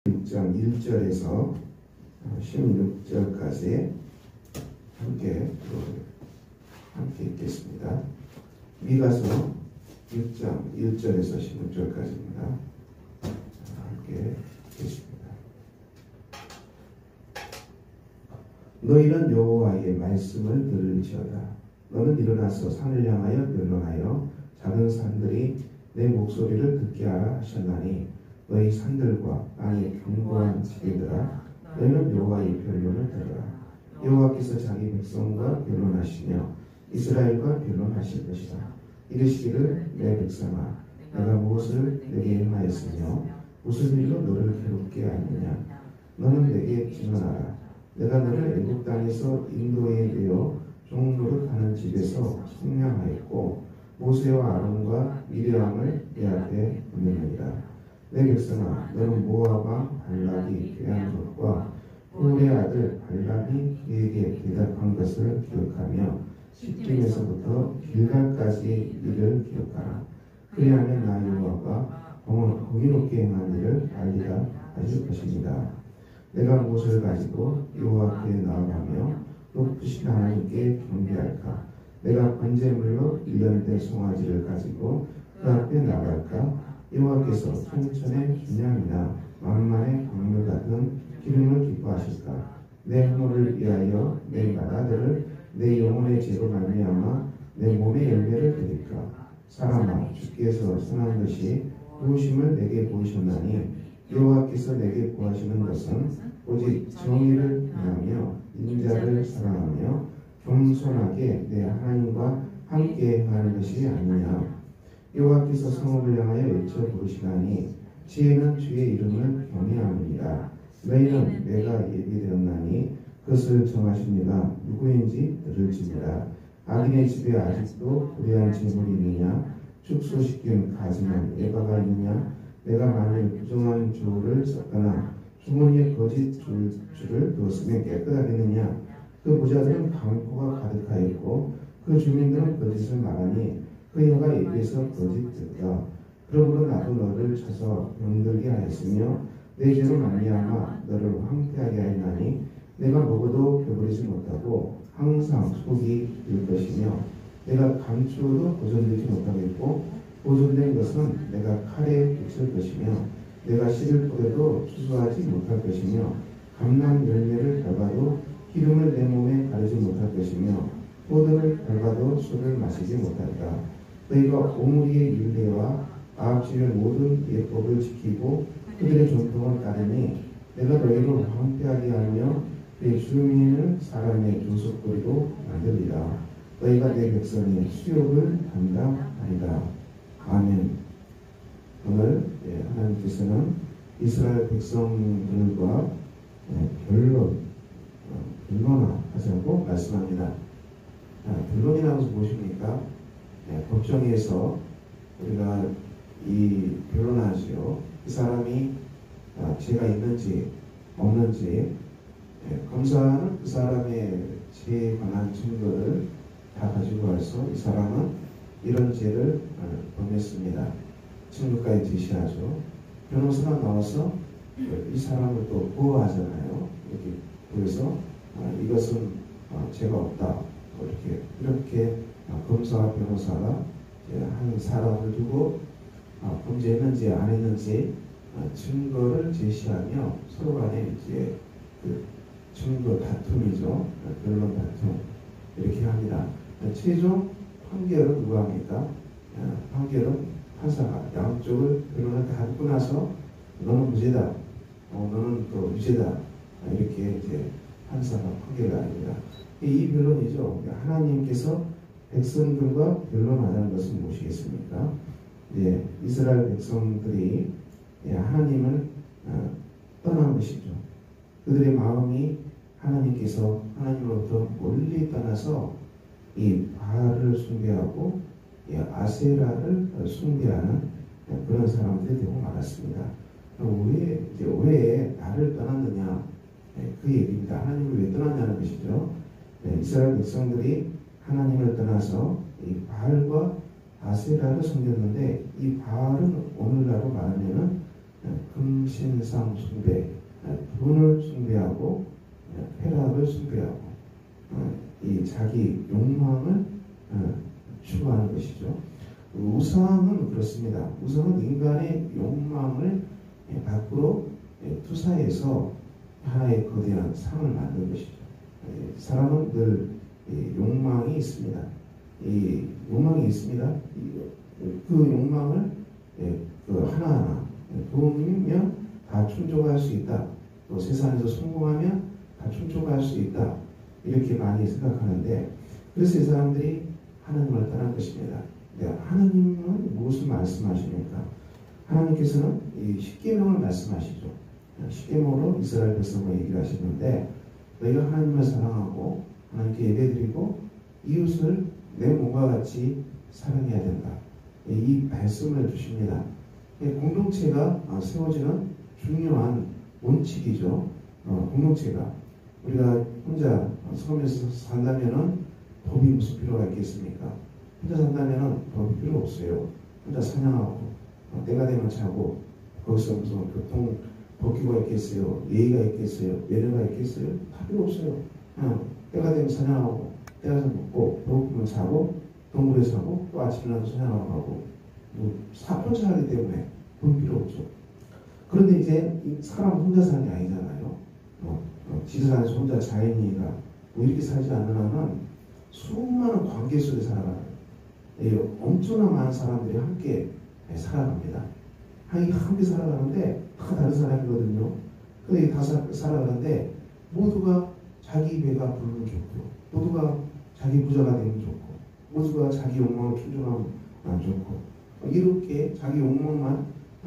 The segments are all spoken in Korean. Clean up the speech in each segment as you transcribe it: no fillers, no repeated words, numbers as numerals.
6장 1절에서 16절까지 함께 읽겠습니다. 미가서 6장 1절에서 16절까지입니다. 함께 읽겠습니다. 너희는 여호와의 말씀을 들을지어다. 너는 일어나서 산을 향하여 변론하여 작은 산들이 내 목소리를 듣게 하라 하셨나니 너희 산들과 땅의 견고한 지대들아 너희는 여호와의 변론을 들으라. 여호와께서 자기 백성과 변론하시며 이스라엘과 변론하실 것이다. 이르시기를 내 백성아 내가 무엇을 내게 행하였으며 무슨 일로 너를 괴롭게 하느냐. 너는 내게 증언하라. 내가 너를 애굽 땅에서 인도에 내어 종노릇하는 집에서 속량하였고 모세와 아론과 미리암을 내 앞에 보내느니라. 내 백성아 너는 모압 왕 발락이 괴한 것과 홀의 아들 발람이 그에게 대답한 것을 기억하며 시딤에서부터 길갈까지 일을 기억하라. 그리하면 나 여호와가 공의 높게 행한 일을 알리라 하실 것입니다. 내가 무엇을 가지고 여호와 앞에 나아가며 높으신 하나님께 경배할까? 내가 번제물로 1년된 송아지를 가지고 그 앞에 나갈까? 여호와께서 성천의 분양이나 만만의 강물 같은 기름을 기뻐하실까? 내 허물을 위하여 내 나라들을 내 영혼의 죄로 말미암아 내 몸의 열매를 드릴까? 사람아 주께서 선한 것이 도우심을 내게 보이셨나니 여호와께서 내게 구하시는 것은 오직 정의를 행하며 인자를 사랑하며 겸손하게 내 하나님과 함께 행하는 것이 아니냐. 여호와께서 성읍을 향하여 외쳐 부르시나니 지혜는 주의 이름을 경외하느니라. 너희는 내가 예비되었나니 그것을 정하신 이가 누구인지 들을지니라. 악인의 집에 아직도 불의한 재물이 있느냐. 축소시킨 가지만 예가가 있느냐. 내가 만일 부정한 주를 썼거나 주머니에 거짓 줄을 두었으면 깨끗하겠느냐. 그 부자들은 강포가 가득하였고 그 주민들은 거짓을 말하니 그 여가 입에서 거짓되다. 그러므로 나도 너를 쳐서 병들게 하였으며 내 죄로 말미암아 너를 황폐하게 하였나니 내가 먹어도 배부르지 못하고 항상 속이 들 것이며 내가 감추어도 보존되지 못하겠고 보존된 것은 내가 칼에 붙일 것이며 내가 씨를 뿌려도 추수하지 못할 것이며 감람 열매를 밟아도 기름을 내 몸에 바르지 못할 것이며 포도를 밟아도 술을 마시지 못하리라. 너희가 오므리의 율례와 아합지의 모든 예법을 지키고 그들의 전통을 따르니 내가 너희를 황폐하게 하며 내 주민을 사람의 조속거리로 만들리라. 너희가 내 백성의 수욕을 담당하리라. 아멘. 오늘 하나님께서는 이스라엘 백성들과 변론하자고 말씀합니다. 변론이라는 것은 무엇입니까? 법정에서 우리가 이 변론하지요. 이 사람이 죄가 있는지 없는지 검사는 그 사람의 죄에 관한 증거를 다 가지고 와서 이 사람은 이런 죄를 범했습니다. 증거까지 제시하죠. 변호사가 나와서 이 사람을 또 보호하잖아요. 그래서 이것은 죄가 없다. 이렇게 검사와 변호사가 한 사람을 두고 범죄했는지 안 했는지 증거를 제시하며 서로 간에 이제 그 증거 다툼이죠. 변론 다툼 이렇게 합니다. 최종 판결은 누가 합니까? 판결은 판사가 양쪽을 변론을 다 듣고 나서 너는 무죄다, 너는 또 유죄다 이렇게 이제 판사가 판결을 합니다. 이 변론이죠. 하나님께서 백성들과 변론하자는 것은 무엇이겠습니까? 이스라엘 백성들이 하나님을 떠난 것이죠. 그들의 마음이 하나님께서 하나님으로부터 멀리 떠나서 이 바알을 숭배하고 아세라를 숭배하는 그런 사람들이 되고 말았습니다. 왜 나를 떠났느냐? 그 얘기입니다. 하나님을 왜 떠났냐는 것이죠. 이스라엘 백성들이 하나님을 떠나서 이 바알과 아세라를 섬겼는데 이 바알은 오늘날로 말하면은 금신상 숭배, 돈을 숭배하고 쾌락을 숭배하고 이 자기 욕망을 추구하는 것이죠. 우상은 그렇습니다. 우상은 인간의 욕망을 밖으로 투사해서 하나의 거대한 상을 만든 것이죠. 사람은 늘 욕망이 있습니다. 이 욕망이 있습니다. 그 욕망을 하나하나 돈이면 다 충족할 수 있다. 또 세상에서 성공하면 다 충족할 수 있다. 이렇게 많이 생각하는데, 그래서 이 사람들이 하나님을 떠난 것입니다. 하나님은 무엇을 말씀하십니까? 하나님께서는 이 십계명을 말씀하시죠. 십계명으로 이스라엘 백성과 얘기를 하시는데, 너희가 하나님을 사랑하고 하나님께 예배드리고 이웃을 내 몸과 같이 사랑해야 된다. 이 말씀을 주십니다. 공동체가 세워지는 중요한 원칙이죠. 공동체가 우리가 혼자 섬에서 산다면은 법이 무슨 필요가 있겠습니까? 혼자 산다면은 법이 필요 없어요. 혼자 사냥하고 때가 되면 자고 거기서 무슨 교통 법규가 있겠어요? 예의가 있겠어요? 예례가 있겠어요? 다 필요 없어요. 때가 되면 사냥하고 때가 되면 먹고 배고프면 자고 동굴에 사고 또 아침에 나서 사냥하러 가고 혼자 하기 때문에 돈 필요 없죠. 그런데 이제 사람 혼자 사는 게 아니잖아요. 지도산에서 혼자 자연인이가 이렇게 살지 않는 한은 수많은 관계 속에 살아가요. 엄청난 많은 사람들이 함께 살아갑니다. 함께 살아가는데 다 다른 사람이거든요. 근데 다 살아가는데 모두가 자기 배가 부르면 좋고, 모두가 자기 부자가 되면 좋고, 모두가 자기 욕망을 충족하면 좋고, 이렇게 자기 욕망만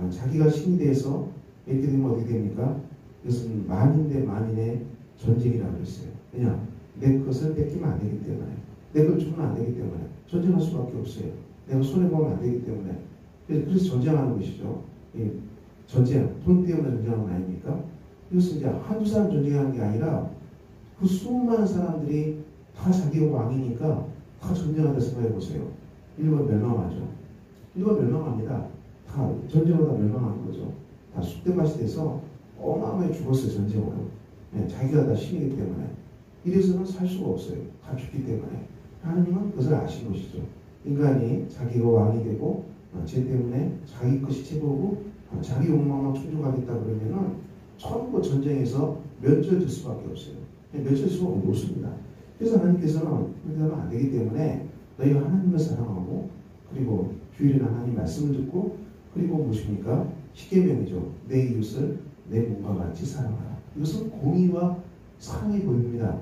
자기가 신이 돼서 이렇게 되면 어떻게 됩니까? 이것은 만인 대 만인의 전쟁이라고 그랬어요. 왜냐? 내 것을 뺏기면 안 되기 때문에, 내 걸 주면 안 되기 때문에 전쟁할 수밖에 없어요. 내가 손해보면 안 되기 때문에. 그래서 전쟁하는 것이죠. 전쟁, 돈 때문에 전쟁하는 거 아닙니까? 이것은 이제 한두 사람 전쟁하는 게 아니라 그 수많은 사람들이 다 자기가 왕이니까 다 전쟁한다 생각해 보세요. 인류가 멸망하죠. 인류가 멸망합니다. 다 전쟁으로 다 멸망하는 거죠. 다 쑥대밭이 돼서 어마어마하게 죽었어요. 전쟁으로. 자기가 다 신이기 때문에. 이래서는 살 수가 없어요. 다 죽기 때문에. 하나님은 그것을 아신 것이죠. 인간이 자기가 왕이 되고 죄 때문에 자기 것이 최고고 자기 욕망만 충족하겠다 그러면은 전부 전쟁에서 멸절될 수밖에 없어요. 멸절될 수가 없습니다. 그래서 하나님께서는 그렇게 하면 안 되기 때문에 너희가 하나님을 사랑하고 그리고 주일에 하나님 말씀을 듣고 그리고 무엇입니까? 십계명이죠. 내 이웃을 내 몸과 같이 사랑하라. 이것은 공의와 사랑의 법입니다.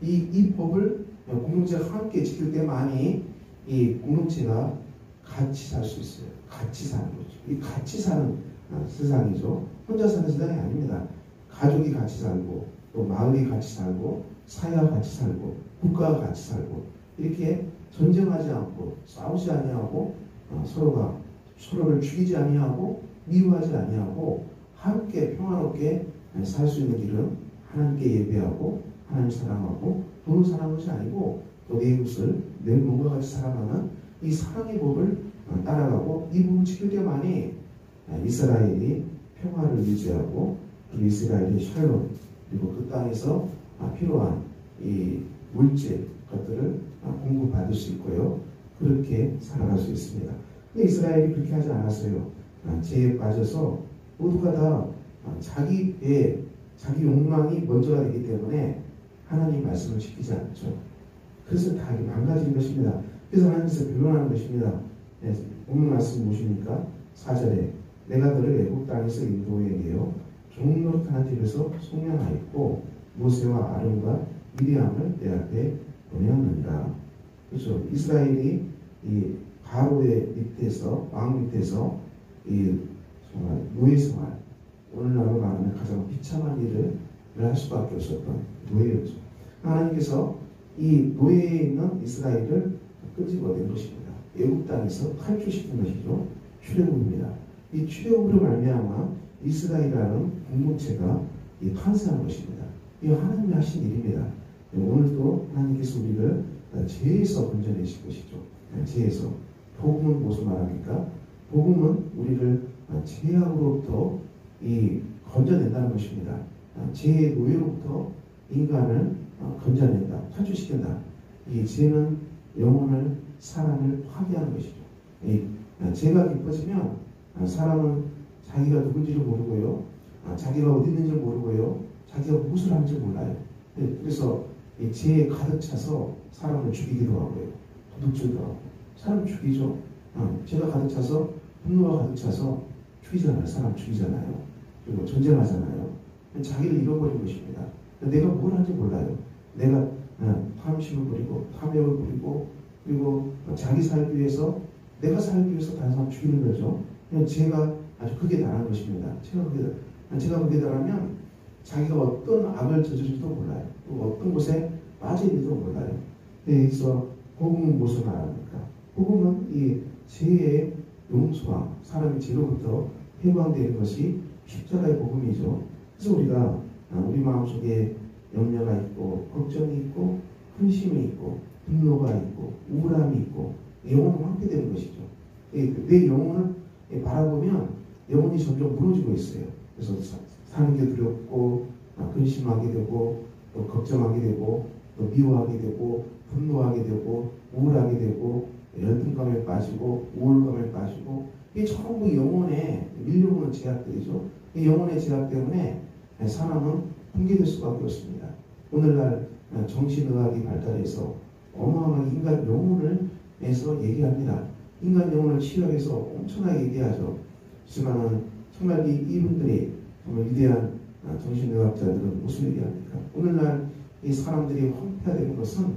이 법을 공동체가 함께 지킬 때만이 이 공동체가 같이 살 수 있어요. 같이 사는 거죠. 이 같이 사는 세상이죠. 혼자 사는 세상이 아닙니다. 가족이 같이 살고 또 마을이 같이 살고 사회가 같이 살고 국가가 같이 살고 이렇게 전쟁하지 않고 싸우지 아니하고 서로가 서로를 죽이지 아니하고 미워하지 아니하고 함께 평화롭게 살 수 있는 길은 하나님께 예배하고 하나님 사랑하고 돈을 사랑하는 것이 아니고 또 내 이웃을 내 몸과 같이 사랑하는 이 사랑의 법을 따라가고 이 부분 지킬 때만이 이스라엘이 평화를 유지하고 그리고 이스라엘의 샬롬 그리고 그 땅에서 필요한 이 물질 것들을 공급받을 수 있고요. 그렇게 살아갈 수 있습니다. 근데 이스라엘이 그렇게 하지 않았어요. 죄에 빠져서 모두가 다 자기 배, 자기 욕망이 먼저가 되기 때문에 하나님 말씀을 지키지 않죠. 그래서 다 망가진 것입니다. 그래서 하나님께서 변론하는 것입니다. 오늘 말씀 무엇입니까? 4절에 내가 너를 애국 땅에서 인도해내어 종노릇하는 집에서 속량하였고 모세와 아론과 미리암을 내 앞에 보내었느니라. 그렇죠. 이스라엘이 이 바로의 밑에서 왕 밑에서 이 정말 노예 생활 오늘날로 말하면 가장 비참한 일을 할 수밖에 없었던 노예였죠. 하나님께서 이 노예에 있는 이스라엘을 끄집어낸 것입니다. 애국 땅에서 탈출시킨 것이죠. 출애굽입니다. 이 출애굽으로 말미암아 이스라엘이라는 공동체가 탄생한 것입니다. 이 하나님이 하신 일입니다. 오늘도 하나님께서 우리를 죄에서 건져내실 것이죠. 죄에서. 복음은 무엇을 말합니까? 복음은 우리를 죄악으로부터 건져낸다는 것입니다. 죄의 노예로부터 인간을 건져낸다, 탈출시킨다. 이 죄는 영혼을, 사람을 파괴하는 것이죠. 죄가 깊어지면 사람은 자기가 누군지를 모르고요, 자기가 어디 있는지를 모르고요, 자기가 무엇을 하는지 몰라요. 그래서 이 죄에 가득 차서 사람을 죽이기도 하고요, 도둑질도 하고, 사람 죽이죠. 죄가 가득 차서, 분노가 가득 차서 죽이잖아요. 사람 죽이잖아요. 그리고 전쟁하잖아요. 자기를 잃어버린 것입니다. 내가 뭘 하는지 몰라요. 내가 탐심을 부리고, 탐욕을 부리고, 그리고 자기 살기 위해서, 내가 살기 위해서 다른 사람 죽이는 거죠. 그냥 죄가 아주 극에 달하는 것입니다. 제가 극에 달하면 자기가 어떤 악을 저지를지도 몰라요. 또 어떤 곳에 빠져있는지도 몰라요. 여기서 복음은 무엇을 말합니까? 복음은 이 죄의 용서와 사람의 죄로부터 해방되는 것이 십자가의 복음이죠. 그래서 우리가 우리 마음속에 염려가 있고, 걱정이 있고, 근심이 있고, 분노가 있고, 우울함이 있고, 영혼은 황폐되는 것이죠. 내 영혼을 바라보면 영혼이 점점 무너지고 있어요. 그래서 사는 게 두렵고, 근심하게 되고, 또 걱정하게 되고, 또 미워하게 되고, 분노하게 되고, 우울하게 되고, 열등감에 빠지고, 우울감에 빠지고, 이게 전부 영혼에 밀려오는 제약들이죠. 이 영혼의 제약 때문에 사람은 붕괴될 수밖에 없습니다. 오늘날 정신의학이 발달해서 어마어마하게 인간 영혼을 해서 얘기합니다. 인간 영혼을 치료해서 엄청나게 얘기하죠. 하지만 정말 이분들이 정말 위대한 정신의학자들은 무슨 얘기합니까? 오늘날 이 사람들이 황폐화되는 것은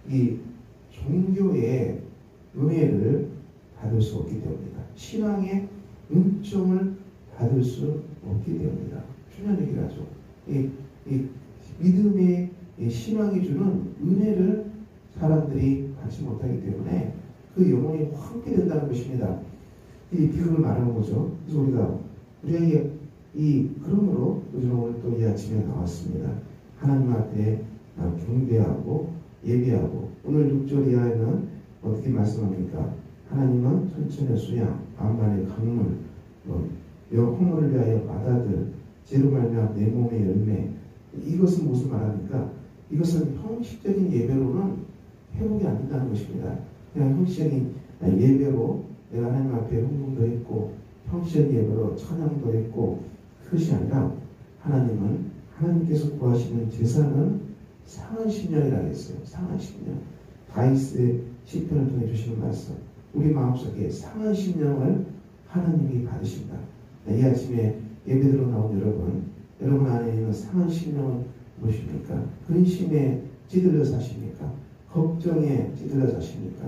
이 종교의 은혜를 받을 수 없기 때문이다. 신앙의 은총을 받을 수 없기 때문이다. 중요한 얘기를 하죠. 이 믿음의 신앙이 주는 은혜를 사람들이 받지 못하기 때문에 그 영혼이 황폐된다는 것입니다. 이 비극을 말하는 거죠. 그래서 우리가 그러므로 우리는 오늘 또 이 아침에 나왔습니다. 하나님 앞에 경배하고 예배하고, 오늘 6절 이하에는 어떻게 말씀합니까? 하나님은 천천의 수양, 만만의 강물, 허물을 위하여 바다들, 죄로 말미암아 내 몸의 열매. 이것은 무슨 말합니까? 이것은 형식적인 예배로는 회복이 안 된다는 것입니다. 그냥 형식적인 예배로 내가 하나님 앞에 헌금도 했고, 형식적인 예배로 찬양도 했고, 그것이 아니라 하나님께서 구하시는 제사는 상한 심령이라 했어요. 상한 심령. 다윗의 시편을 통해 주시는 말씀. 우리 마음속에 상한 심령을 하나님이 받으신다. 이 아침에 예배드로 나온 여러분 안에 있는 상한 심령은 무엇입니까? 근심에 찌들려 사십니까? 걱정에 찌들려 사십니까?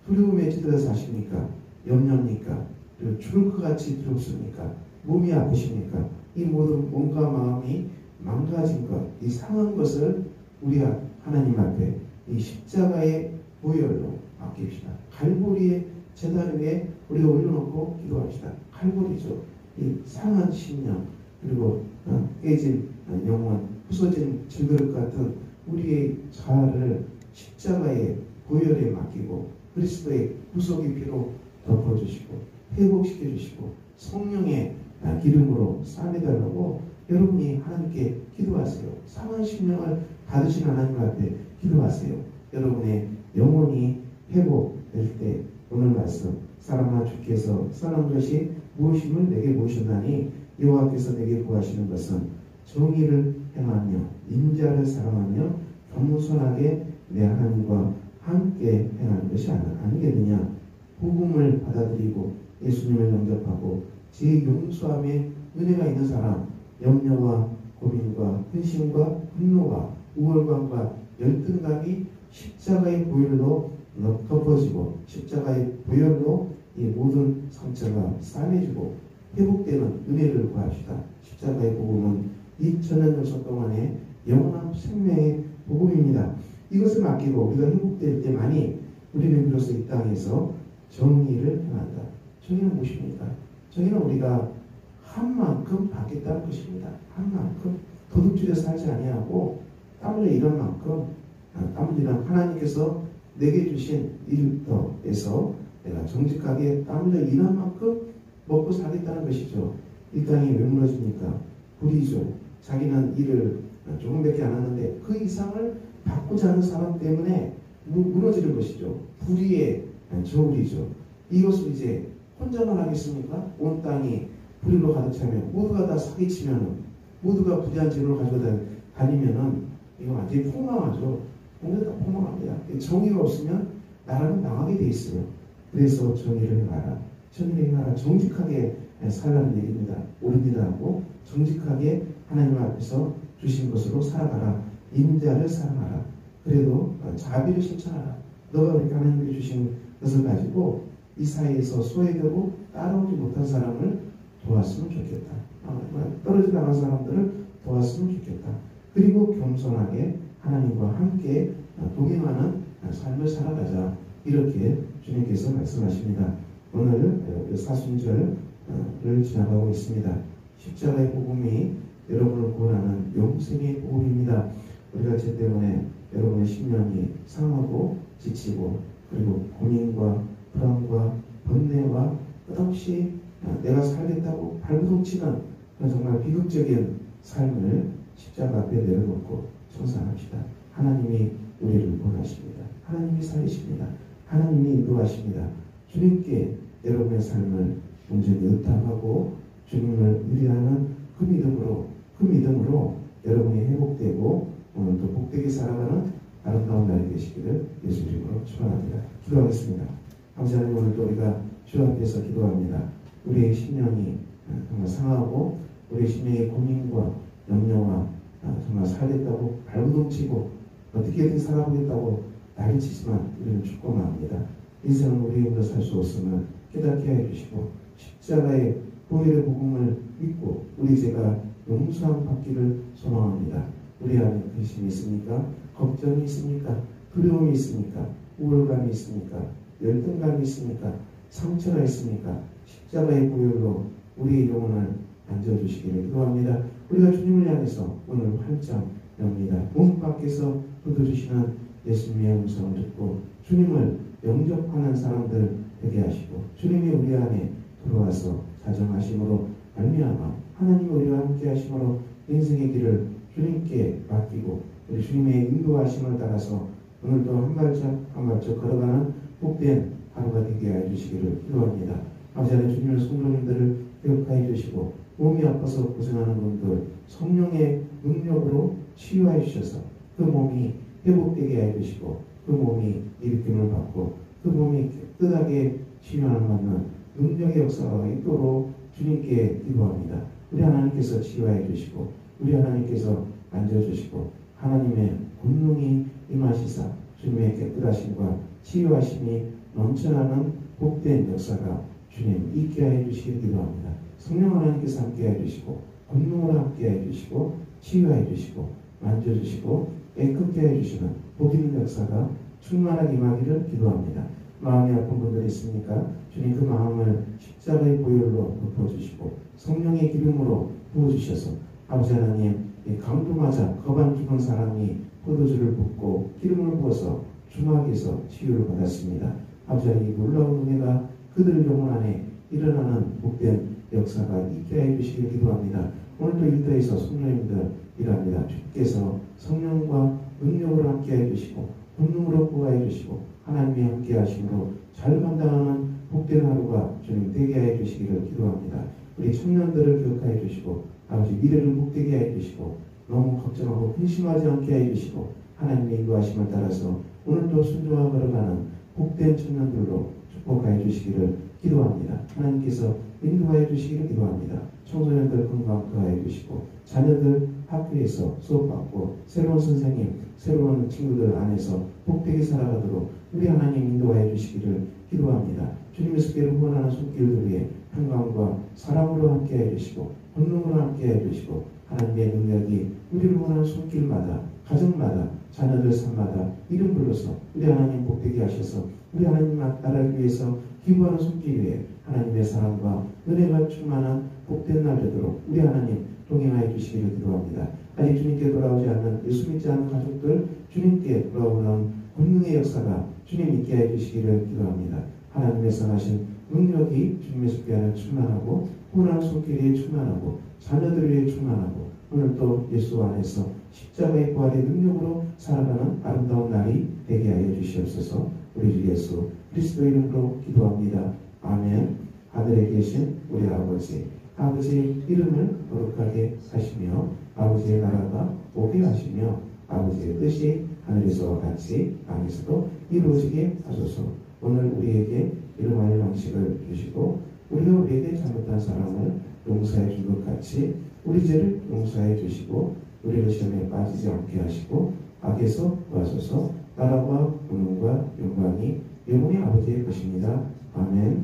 두려움에 찌들려 사십니까? 염려입니까? 그리고 죽을 것 같이 두렵습니까? 몸이 아프십니까? 이 모든 몸과 마음이 망가진 것, 이 상한 것을 우리 하나님 앞에 이 십자가의 보혈로 맡깁시다. 갈보리의 제단 위에 우리가 올려놓고 기도합시다. 갈보리죠. 이 상한 심령, 그리고 깨진 영혼, 부서진 질그릇 같은 우리의 자아를 십자가의 보혈에 맡기고 그리스도의 구속의 피로 덮어주시고 회복시켜주시고 성령의 기름으로 싸매달라고 여러분이 하나님께 기도하세요. 상한 심령을 받으신 하나님 앞에 기도하세요. 여러분의 영혼이 회복될 때 오늘 말씀, 사람아 주께서 써놓은 것이 무엇임을 내게 모셨나니 여호와께서 내게 구하시는 것은 정의를 행하며 인자를 사랑하며 겸손하게 내 하나님과 함께 행하는 것이 아니겠느냐. 복음을 받아들이고 예수님을 영접하고 제 용서함에 은혜가 있는 사람, 염려와 고민과 근심과 분노가 우월감과 열등감이 십자가의 보혈로 덮어지고 십자가의 보혈로 이 모든 상처가 싸매지고 회복되는 은혜를 구합시다. 십자가의 복음은 2000년 역사 동안의 영원한 생명의 복음입니다. 이것을 맡기고 우리가 회복될 때만이 우리는 비로소 이 땅에서 정의를 행한다. 정의는 무엇입니까? 정의는 우리가 한 만큼 받겠다는 것입니다. 한 만큼 도둑질에 살지 아니하고 땀 흘려 일한 만큼 땀 흘리는 하나님께서 내게 주신 일터에서 내가 정직하게 땀 흘려 일한 만큼 먹고 살겠다는 것이죠. 이 땅이 왜 무너집니까? 불의죠. 자기는 일을 조금밖에 안 하는데 그 이상을 받고자 하는 사람 때문에 무너지는 것이죠. 불의의 저울이죠. 이것을 이제 혼자만 하겠습니까? 온 땅이 불의로 가득 차면 모두가 다 사기치면은 모두가 부대한 재물을 가지고 다니면은 이거 완전히 폭망하죠. 공동체가 폭망합니다. 정의가 없으면 나라는 망하게 돼 있어요. 그래서 정의를 행하라. 정의를 행하라. 정직하게 살라는 얘기입니다. 옳습니다 하고 정직하게 하나님 앞에서 주신 것으로 살아가라. 인자를 사랑하라. 그래도 자비를 실천하라. 너가 그렇게 하나님께 주신 것을 가지고 이 사이에서 소외되고 따라오지 못한 사람을 도왔으면 좋겠다. 떨어져 나간 사람들을 도왔으면 좋겠다. 그리고 겸손하게 하나님과 함께 동행하는 삶을 살아가자. 이렇게 주님께서 말씀하십니다. 오늘 사순절을 지나가고 있습니다. 십자가의 복음이 여러분을 구원하는 영생의 복음입니다. 우리가 죄 때문에 여러분의 심령이 상하고 지치고 그리고 고민과 불안과 번뇌와 끝없이 내가 살겠다고 발부둥치는 정말 비극적인 삶을 십자가 앞에 내려놓고 청산합시다. 하나님이 우리를 원하십니다. 하나님이 살리십니다. 하나님이 인도하십니다. 주님께 여러분의 삶을 온전히 의탁하고 주님을 의뢰하는 그 믿음으로 여러분이 회복되고 오늘도 복되게 살아가는 아름다운 날이 되시기를 예수 이름으로 축원합니다. 기도하겠습니다. 감사 하나님, 오늘도 우리가 주 앞에서 기도합니다. 우리의 심령이 정말 상하고 우리의 심령의 고민과 염려와 정말 살겠다고 발부둥치고 어떻게든 살아보겠다고 난리치지만 우리는 죽고만 합니다. 인생은 우리의 힘으로 살 수 없음을 깨닫게 해주시고 십자가의 보혈의 복음을 믿고 우리 죄가 용서함 받기를 소망합니다. 우리 안에 근심이 있습니까? 걱정이 있습니까? 두려움이 있습니까? 우울감이 있습니까? 열등감이 있습니까? 상처가 있습니까? 십자가의 보혈로 우리의 영혼을 만져주시기를 기도합니다. 우리가 주님을 향해서 오늘 활짝 엽니다. 몸 밖에서 쏟아주시는 예수님의 음성을 듣고 주님을 영접하는 사람들 되게 하시고 주님이 우리 안에 들어와서 자정하심으로 말미암아 하나님이 우리와 함께 하심으로 인생의 길을 주님께 맡기고 우리 주님의 인도하심을 따라서 오늘도 한 발짝 한 발짝 걸어가는 복된 하루가 되게 해주시기를 기도합니다. 아버지 하나님, 주님의 성도님들을 기억하여 주시고 몸이 아파서 고생하는 분들 성령의 능력으로 치유하여 주셔서 그 몸이 회복되게 해 주시고 그 몸이 일으킴을 받고 그 몸이 깨끗하게 치유하는 받는 능력의 역사가 있도록 주님께 기도합니다. 우리 하나님께서 치유하여 주시고 우리 하나님께서 만져주시고 하나님의 권능이 임하시사 주님의 깨끗하심과 치유하심이 넘쳐나는 복된 역사가 주님 있게 해 주시길 기도합니다. 성령 하나님께서 함께 해 주시고 권능으로 함께 해 주시고 치유해 주시고 만져주시고 깨끗게 해 주시는 복 있는 역사가 충만하게 임하기를 기도합니다. 마음이 아픈 분들이 있습니까? 주님 그 마음을 십자가의 보혈로 덮어주시고 성령의 기름으로 부어주셔서 아버지 하나님 강도마자 거반 죽은 사람이 포도주를 붓고 기름을 부어서 주막에서 치유를 받았습니다. 아버지 하나님 놀라운 은혜가 그들 영혼 안에 일어나는 복된 역사가 있게 해주시길 기도합니다. 오늘도 일터에서 성령님들 일합니다. 주께서 성령과 능력으로 함께 해주시고 권능으로 구하해 주시고 하나님이 함께 하심으로 잘 감당하는 복된 하루가 주님 되게 해 주시기를 기도합니다. 우리 청년들을 기억하여 주시고 아버지 미래를 복되게 해 주시고 너무 걱정하고 근심하지 않게 해 주시고 하나님의 인도하심을 따라서 오늘도 순종하고 걸어가는 복된 청년들로 축복하여 주시기를 기도합니다. 하나님께서 인도하여 주시기를 기도합니다. 청소년들 건강 더하여 주시고 자녀들 학교에서 수업받고 새로운 선생님, 새로운 친구들 안에서 복되게 살아가도록 우리 하나님 인도하여 주시기를 기도합니다. 주님의 습기를 후원하는 손길들 위해 평강과 사랑으로 함께해 주시고 권능으로 함께해 주시고 하나님의 능력이 우리를 후원하는 손길마다 가정마다 자녀들 삶마다 이름 불러서 우리 하나님 복되게 하셔서 우리 하나님 나라를 위해서 기부하는 손길 위에 하나님의 사랑과 은혜가 충만한 복된 날 되도록 우리 하나님 동행하여 주시기를 기도합니다. 아직 주님께 돌아오지 않는 예수 믿지 않는 가족들 주님께 돌아오는 권능의 역사가 주님 있게 해 주시기를 기도합니다. 하나님의 선하신 능력이 주님의 습기 안에 충만하고 혼한 손길이 충만하고 자녀들이 충만하고 오늘 또 예수 안에서 십자가의 부활의 능력으로 살아가는 아름다운 날이 되게 하여 주시옵소서. 우리 주 예수 그리스도 이름으로 기도합니다. 아멘. 하늘에 계신 우리 아버지의 이름을 거룩하게 하시며 아버지의 나라가 오게 하시며 아버지의 뜻이 하늘에서와 같이 땅에서도 이루어지게 하소서. 오늘 우리에게 일용할 양식을 주시고 우리가 우리에게 잘못한 사람을 용서해 준 것 같이 우리 죄를 용서해 주시고 우리를 시험에 빠지지 않게 하시고 악에서 구하소서. 나라와 권능과 영광이 영원히 아버지의 것입니다. 아멘.